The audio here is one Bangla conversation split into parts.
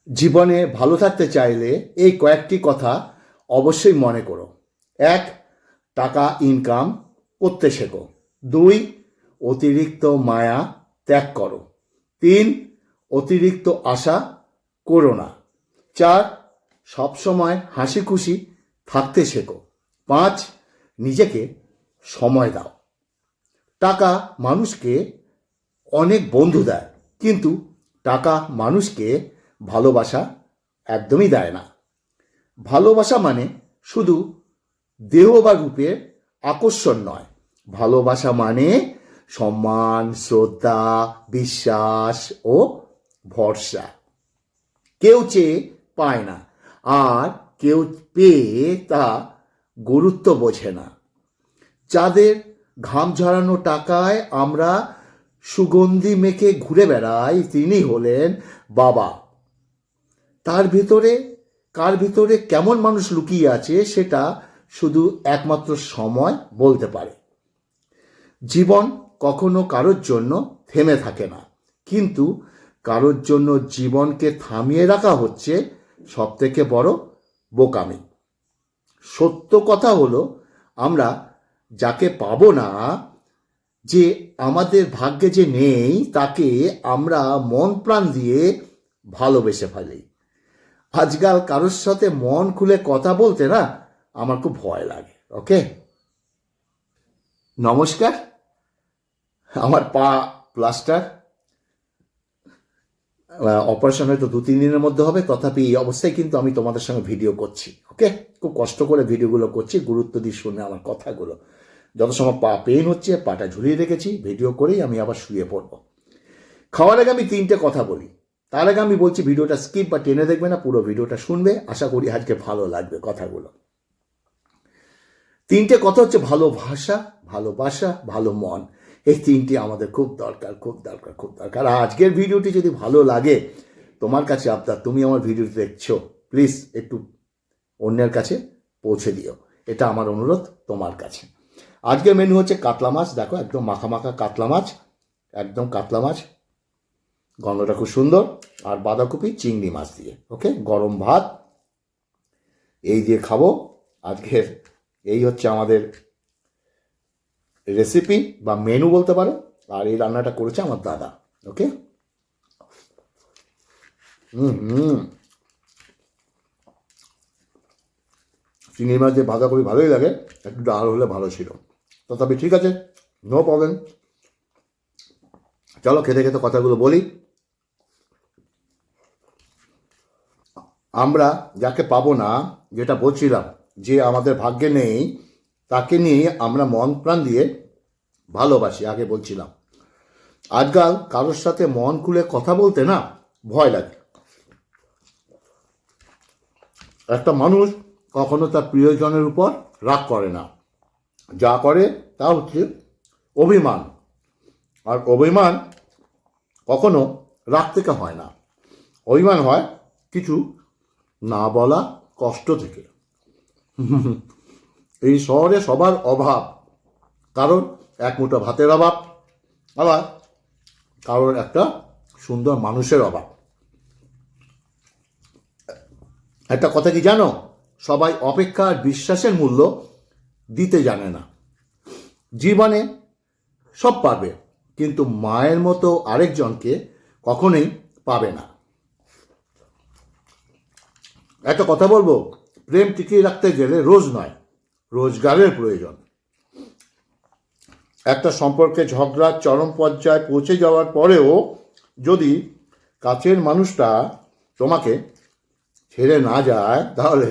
জীবনে ভালো থাকতে চাইলে এই কয়েকটি কথা অবশ্যই মনে করো। 1. টাকা ইনকাম করতে শেখো। 2. অতিরিক্ত মায়া ত্যাগ করো। 3. অতিরিক্ত আশা করো না। 4. সবসময় হাসি খুশি থাকতে শেখো। 5. নিজেকে সময় দাও। টাকা মানুষকে অনেক বন্ধু দেয়, কিন্তু টাকা মানুষকে ভালোবাসা একদমই দেয় না। ভালোবাসা মানে শুধু দেহ বা রূপের আকর্ষণ নয়। ভালোবাসা মানে সম্মান, শ্রদ্ধা, বিশ্বাস ও ভরসা। কেউ চেয়ে পায় না, আর কেউ পেয়ে তা গুরুত্ব বোঝে না। যাদের ঘাম ঝরানো টাকায় আমরা সুগন্ধি মেখে ঘুরে বেড়াই, তিনি হলেন বাবা। কার ভিতরে কেমন মানুষ লুকিয়ে আছে সেটা শুধু একমাত্র সময় বলতে পারে। জীবন কখনো কারোর জন্য থেমে থাকে না, কিন্তু কারোর জন্য জীবনকে থামিয়ে রাখা হচ্ছে সব থেকে বড় বোকামি। সত্য কথা হলো, আমরা যাকে পাবো না, যে আমাদের ভাগ্যে যে নেই, তাকে আমরা মন প্রাণ দিয়ে ভালোবেসে ফেলি। আজকাল কারোর সাথে মন খুলে কথা বলতে না আমার খুব ভয় লাগে। ওকে, নমস্কার। আমার পা প্লাস্টার, অপারেশন হয়তো 2-3 দিনের মধ্যে হবে, তথাপি এই অবস্থায় কিন্তু আমি তোমাদের সঙ্গে ভিডিও করছি। ওকে, খুব কষ্ট করে ভিডিওগুলো করছি, গুরুত্ব দিয়ে শুনে আমার কথাগুলো। যত সময় পা পেইন হচ্ছে, পাটা ঝুলিয়ে রেখেছি, ভিডিও করেই আমি আবার শুয়ে পড়বো। খাওয়ার আগে আমি 3টে কথা বলি। তার আগে আমি বলছি, ভিডিওটা স্কিপ বা টেনে দেখবে না, পুরো ভিডিওটা শুনবে। আশা করি আজকে ভালো লাগবে কথাগুলো। 3টে কথা হচ্ছে ভালোবাসা, ভালোবাসা, ভালো মন। এই 3টে আমাদের খুব দরকার, খুব দরকার, খুব দরকার। আর আজকের ভিডিওটি যদি ভালো লাগে, তোমার কাছে আবদার, তুমি আমার ভিডিওটি দেখছো, প্লিজ একটু অন্যের কাছে পৌঁছে দিও। এটা আমার অনুরোধ তোমার কাছে। আজকের মেনু হচ্ছে কাতলা মাছ। দেখো, একদম মাখা মাখা কাতলা মাছ, একদম কাতলা মাছ, গন্ধটা খুব সুন্দর। আর বাঁধাকপি চিংড়ি মাছ দিয়ে, ওকে, গরম ভাত, এই দিয়ে খাবো আজকের। এই হচ্ছে আমাদের রেসিপি বা মেনু বলতে পারো। আর এই রান্নাটা করেছে আমার দাদা। ওকে, চিংড়ি মাছ দিয়ে বাঁধাকপি ভালোই লাগে, একটু ডাল হলে ভালো ছিল, তথাপি ঠিক আছে, নো প্রবলেম। চলো খেতে খেতে কথাগুলো বলি। আমরা যাকে পাবো না, যেটা বলছিলাম, যে আমাদের ভাগ্যে নেই, তাকে নিয়ে আমরা মন প্রাণ দিয়ে ভালোবাসি। আগে বলছিলাম, আজকাল কারোর সাথে মন খুলে কথা বলতে না ভয় লাগে। একটা মানুষ কখনো তার প্রিয়জনের উপর রাগ করে না, যা করে তা হচ্ছে অভিমান। আর অভিমান কখনো রাগ থেকে হয় না, অভিমান হয় কিছু না বলা কষ্ট থেকে। এই শহরে সবার অভাব, কারোর এক মুঠো ভাতের অভাব, আবার কারোর একটা সুন্দর মানুষের অভাব। একটা কথা কি জানো, সবাই অপেক্ষা আর বিশ্বাসের মূল্য দিতে জানে না। জীবনে সব পাবে, কিন্তু মায়ের মতো আরেকজনকে কখনোই পাবে না। একটা কথা বলবো, প্রেম টিকিয়ে রাখতে গেলে রোজ নয়, রোজগারের প্রয়োজন। একটা সম্পর্কে ঝগড়ার চরম পর্যায়ে পৌঁছে যাওয়ার পরেও যদি কাছের মানুষটা তোমাকে ছেড়ে না যায়, তাহলে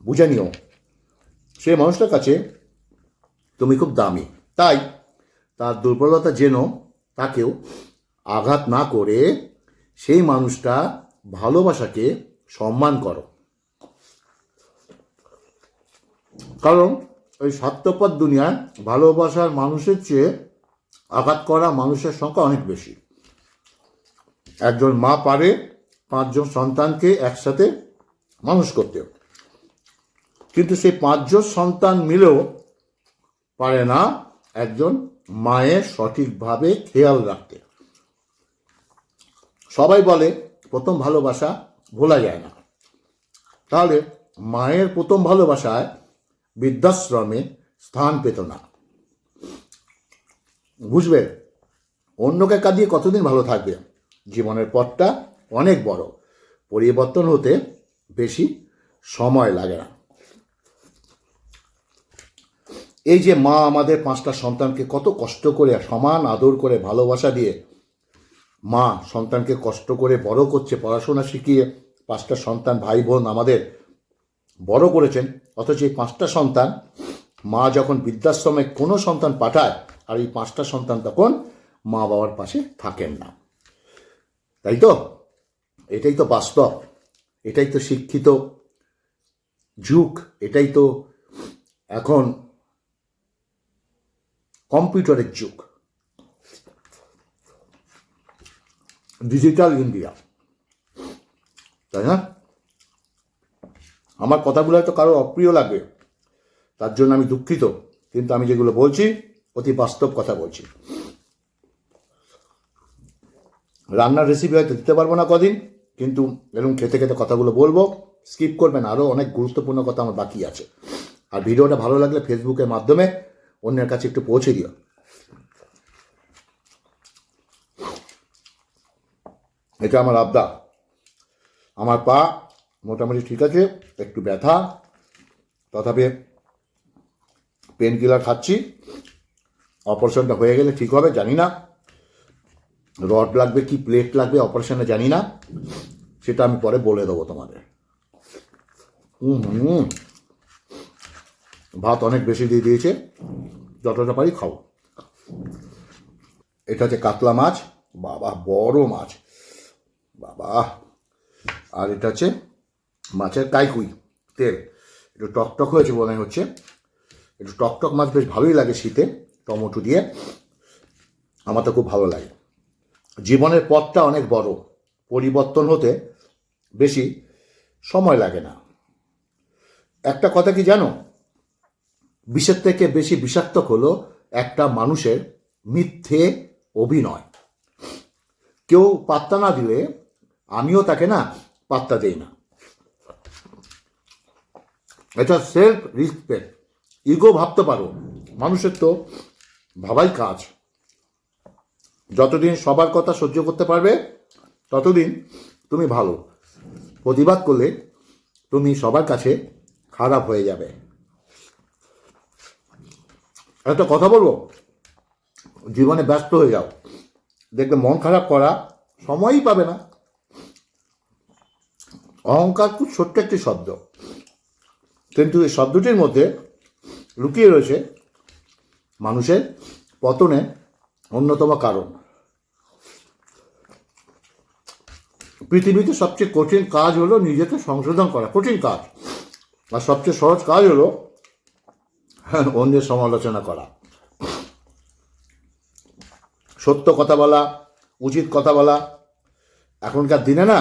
বুঝে নিও সে মানুষটার কাছে তুমি খুব দামি। তাই তার দুর্বলতা জেনো, তাকেও আঘাত না করে সেই মানুষটা ভালোবাসাকে সম্মান করো। কারণ ওই স্বার্থপর দুনিয়ায় ভালোবাসার মানুষের চেয়ে আঘাত করা মানুষের সংখ্যা অনেক বেশি। একজন মা পারে 5জন সন্তানকে একসাথে মানুষ করতে, কিন্তু সেই 5জন সন্তান মিলেও পারে না একজন মায়ের সঠিকভাবে খেয়াল রাখতে। সবাই বলে প্রথম ভালোবাসা ভোলা যায় না। তাহলে মায়ের প্রথম ভালোবাসায় বৃদ্ধাশ্রমে স্থান পেত না। বুঝবে, অন্যকে কাঁদিয়ে কতদিন ভালো থাকবে? জীবনের পথটা অনেক বড়, পরিবর্তন হতে বেশি সময় লাগে না। এই যে মা আমাদের 5টা সন্তানকে কত কষ্ট করে সমান আদর করে ভালোবাসা দিয়ে মা সন্তানকে কষ্ট করে বড় করছে, পড়াশোনা শিখিয়ে 5টা সন্তান ভাই বোন আমাদের বড় করেছেন। অথচ এই 5টা সন্তান মা যখন বৃদ্ধাশ্রমে কোনো সন্তান পাঠায়, আর এই 5টা সন্তান তখন মা বাবার পাশে থাকেন না। তাই তো, এটাই তো বাস্তব, এটাই তো শিক্ষিত যুগ, এটাই তো এখন কম্পিউটারের যুগ, ডিজিটাল ইন্ডিয়া, তাই না? আমার কথাগুলো হয়তো কারো অপ্রিয় লাগবে, তার জন্য আমি দুঃখিত, কিন্তু আমি যেগুলো বলছি অতি বাস্তব কথা বলছি। রান্নার রেসিপি হয়তো দিতে পারবো না কদিন, কিন্তু এরকম খেতে খেতে কথাগুলো বলবো, স্কিপ করবেন, আরও অনেক গুরুত্বপূর্ণ কথা আমার বাকি আছে। আর ভিডিওটা ভালো লাগলে ফেসবুকের মাধ্যমে অন্যের কাছে একটু পৌঁছে দিও। এটা আমার আবদার। আমার পা মোটামুটি ঠিক আছে, একটু ব্যথা, তথাপি পেন কিলার খাচ্ছি। অপারেশনটা হয়ে গেলে ঠিক হবে, জানি না রড লাগবে কি প্লেট লাগবে অপারেশনে, জানি না, সেটা আমি পরে বলে দেবো তোমাদের। ভাত অনেক বেশি দিয়ে দিয়েছে, যতটা পারি খাও। এটা হচ্ছে কাতলা মাছ, বাবা বড় মাছ, বাবা। আর এটা হচ্ছে মাছের কাইকুই তেল, একটু টকটক হয়েছে মনে হচ্ছে। একটু টকটক মাছ বেশ ভালোই লাগে শীতে, টমেটো দিয়ে, আমার তো খুব ভালো লাগে। জীবনের পথটা অনেক বড়, পরিবর্তন হতে বেশি সময় লাগে না। একটা কথা কি জানো, বিষের থেকে বেশি বিষাক্ত হলো একটা মানুষের মিথ্যে অভিনয়। কেউ পাত্তা না দিলে আমিও তাকে না পাত্তা দেই না। এটা সেলফ রেসপেক্ট, ইগো ভাবতে পারো, মানুষের তো ভাবাই কাজ। যতদিন সবার কথা সহ্য করতে পারবে ততদিন তুমি ভালো, প্রতিবাদ করলে তুমি সবার কাছে খারাপ হয়ে যাবে। একটা কথা বলবো, জীবনে ব্যস্ত হয়ে যাও, দেখবে মন খারাপ করা সময়ই পাবে না। অহংকার খুব ছোট্ট একটি শব্দ, কিন্তু এই শব্দটির মধ্যে লুকিয়ে রয়েছে মানুষের পতনের অন্যতম কারণ। পৃথিবীতে সবচেয়ে কঠিন কাজ হলো নিজেকে সংশোধন করা, কঠিন কাজ। আর সবচেয়ে সহজ কাজ হলো অন্যের সমালোচনা করা। সত্য কথা বলা, উচিত কথা বলা এখনকার দিনে না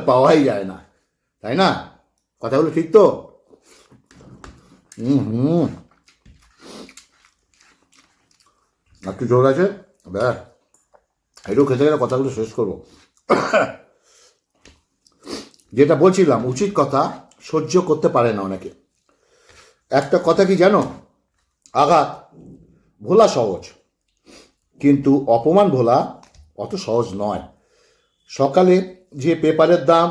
পাওয়াই যায় না, তাই না? কথাগুলো ঠিক তো? একটু জোর আছে, ব্যাস একটু খেতে গেলে কথাগুলো শেষ করবো। যেটা বলছিলাম, উচিত কথা সহ্য করতে পারে না অনেকে। একটা কথা কি জানো, আঘাত ভোলা সহজ, কিন্তু অপমান ভোলা অত সহজ নয়। সকালে যে পেপারের দাম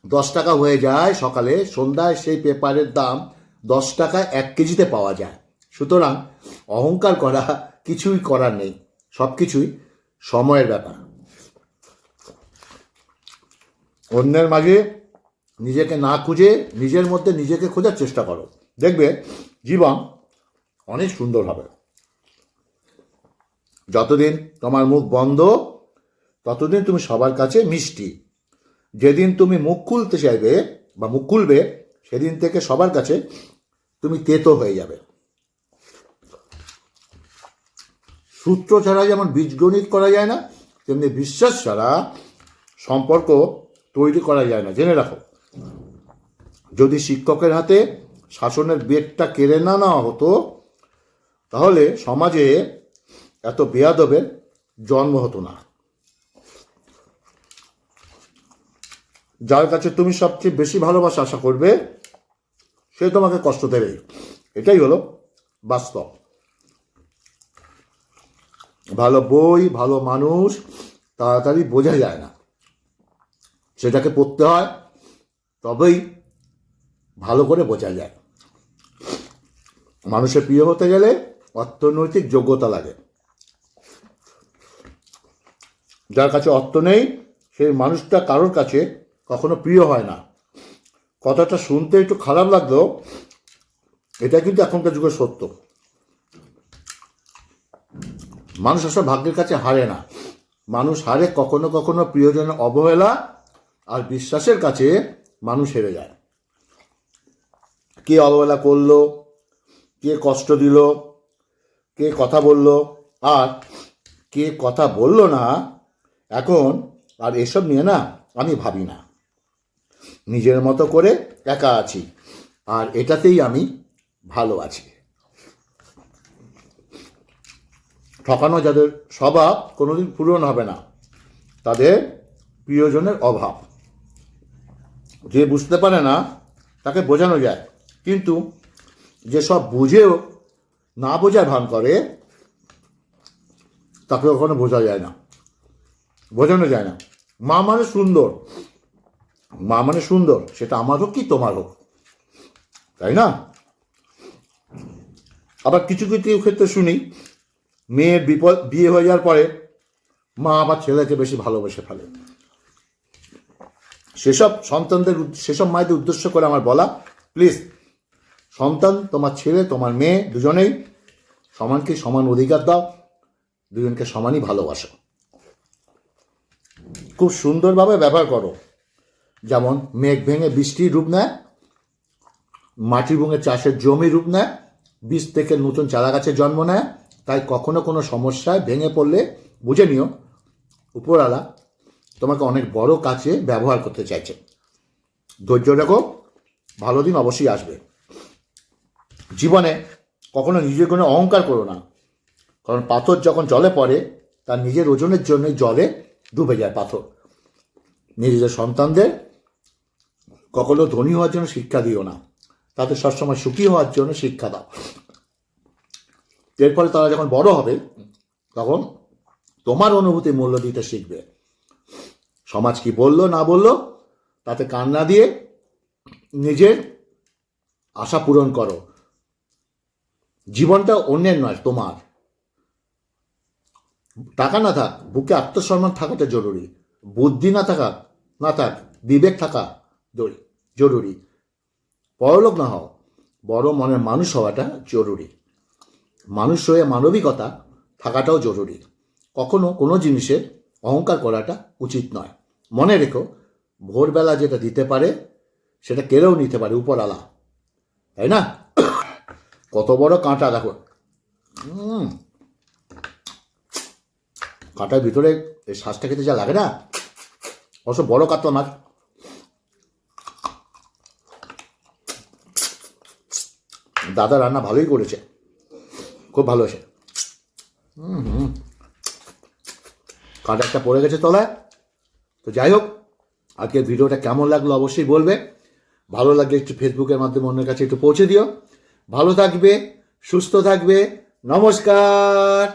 10 টাকা হয়ে যায়, সকালে সন্ধ্যায় সেই পেপারের দাম 10 টাকায় 1 কেজিতে পাওয়া যায়। সুতরাং অহংকার করা কিছুই করার নেই, সব কিছুই সময়ের ব্যাপার। অন্যের মাঝে নিজেকে না খুঁজে নিজের মধ্যে নিজেকে খোঁজার চেষ্টা করো, দেখবে জীবন অনেক সুন্দর হবে। যতদিন তোমার মুখ বন্ধ ততদিন তুমি সবার কাছে মিষ্টি। যেদিন তুমি মুখ খুলতে চাইবে বা মুখ খুলবে, সেদিন থেকে সবার কাছে তুমি তেতো হয়ে যাবে। সূত্র ছাড়া যেমন বীজগণিত করা যায় না, তেমনি বিশ্বাস ছাড়া সম্পর্ক তৈরি করা যায় না, জেনে রাখো। যদি শিক্ষকের হাতে শাসনের বেগটা কেড়ে না নেওয়া হতো, তাহলে সমাজে এত বেয়াদবের জন্ম হতো না। যার কাছে তুমি সবচেয়ে বেশি ভালোবাসা আশা করবে সে তোমাকে কষ্ট দেবে। এটাই হলো বাস্তব। ভালো বই, ভালো মানুষ তাড়াতাড়ি বোঝা যায় না, সেটাকে পড়তে হয়, তবেই ভালো করে বোঝা যায়। মানুষের প্রিয় হতে গেলে অর্থনৈতিক যোগ্যতা লাগে। যার কাছে অর্থ নেই সেই মানুষটা কারোর কাছে কখনো প্রিয় হয় না। কথাটা শুনতে একটু খারাপ লাগলেও এটা কিন্তু এখনকার যুগে সত্য। মানুষ আসলে ভাগ্যের কাছে হারে না, মানুষ হারে কখনো কখনো প্রিয়জনের অবহেলা আর বিশ্বাসের কাছে মানুষ হেরে যায়। কে অবহেলা করলো, কে কষ্ট দিল, কে কথা বলল, আর কে কথা বলল না, এখন আর এসব নিয়ে না আমি ভাবি না। নিজের মতো করে একা আছি, আর এটাতেই আমি ভালো আছি। ঠকানো যাদের স্বভাব কোনোদিন পূরণ হবে না, তাদের প্রিয়জনের অভাব। যে বুঝতে পারে না তাকে বোঝানো যায়, কিন্তু যে সব বুঝেও না বোঝার ভান করে তাকে কখনো বোঝা যায় না, বোঝানো যায় না। মা মানে সুন্দর, মা মানে সুন্দর, সেটা আমার হোক কি তোমার হোক, তাই না? আবার কিছু কিছু ক্ষেত্রে শুনি মেয়ের বিয়ে হয়ে যাওয়ার পরে মা আবার ছেলেকে বেশি ভালোবেসে ফেলে। সেসব মায়েদের উদ্দেশ্য করে আমার বলা, প্লিজ, সন্তান তোমার ছেলে তোমার মেয়ে দুজনেই সমানকে সমান অধিকার দাও, দুজনকে সমানই ভালোবাসো, খুব সুন্দরভাবে ব্যবহার করো। যেমন মেঘ ভেঙে বৃষ্টির রূপ নেয়, মাটি ভেঙে চাষের জমি রূপ নেয়, বীজ থেকে নতুন চারা গাছের জন্ম নেয়। তাই কখনো কোনো সমস্যায় ভেঙে পড়লে বুঝে নিও উপরওয়ালা তোমাকে অনেক বড় কাজে ব্যবহার করতে চাইছে। ধৈর্য রেখো, ভালো দিন অবশ্যই আসবে। জীবনে কখনো নিজের কোনো অহংকার করো না, কারণ পাথর যখন জলে পড়ে তার নিজের ওজনের জন্য জলে ডুবে যায় পাথর। নিজেদের সন্তানদের কখনো ধনী হওয়ার জন্য শিক্ষা দিও না, তাদের সবসময় সুখী হওয়ার জন্য শিক্ষা দাও। এর ফলে তারা যখন বড় হবে তখন তোমার অনুভূতি মূল্য দিতে শিখবে। সমাজ কি বললো না বললো তাতে কান না দিয়ে নিজের আশা পূরণ করো। জীবনটা অন্যের নয়, তোমার। টাকা না থাক, বুকে আত্মসম্মান থাকাটা জরুরি। বুদ্ধি না থাক, বিবেক থাকা জরুরি। বড়লোক না হও, বড় মনের মানুষ হওয়াটা জরুরি। মানুষ হয়ে মানবিকতা থাকাটাও জরুরি। কখনো কোনো জিনিসের অহংকার করাটা উচিত নয়। মনে রেখো, ভোরবেলা যেটা দিতে পারে সেটা কেড়েও নিতে পারে উপরওয়ালা, তাই না? কত বড় কাঁটা দেখো, কাঁটার ভিতরে এই শ্বাসটা খেতে যা লাগে না, অবশ্য বড় কাতলা মাছ। দাদা রান্না ভালোই করেছে, খুব ভালো হয়েছে। কাঁটা একটা পড়ে গেছে তলায়। তো যাই হোক, আজকের ভিডিওটা কেমন লাগলো অবশ্যই বলবে। ভালো লাগলে একটু ফেসবুকের মাধ্যমে অন্যের কাছে একটু পৌঁছে দিও। ভালো থাকবে, সুস্থ থাকবে, নমস্কার।